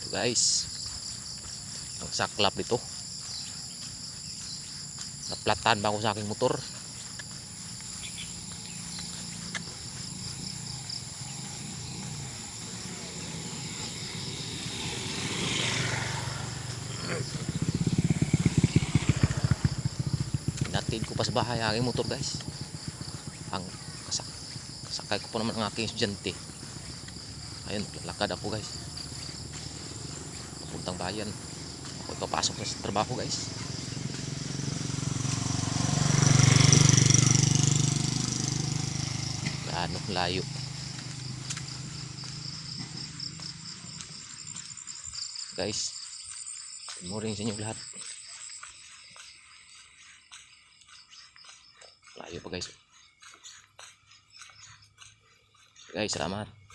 Guys, ang saklap dito, naplatan ba ako sa aking motor. Pinatid ko pa sa bahay ang aking motor, guys. Ang sakay ko pa naman ang aking estudyante. Ayun, lalakad ako, guys, papuntang bayan. Ako ipapasok na sa trabaho, guys. Gaano layo. Guys, good morning sa inyo lahat. Layo pa, guys. Guys, salamat.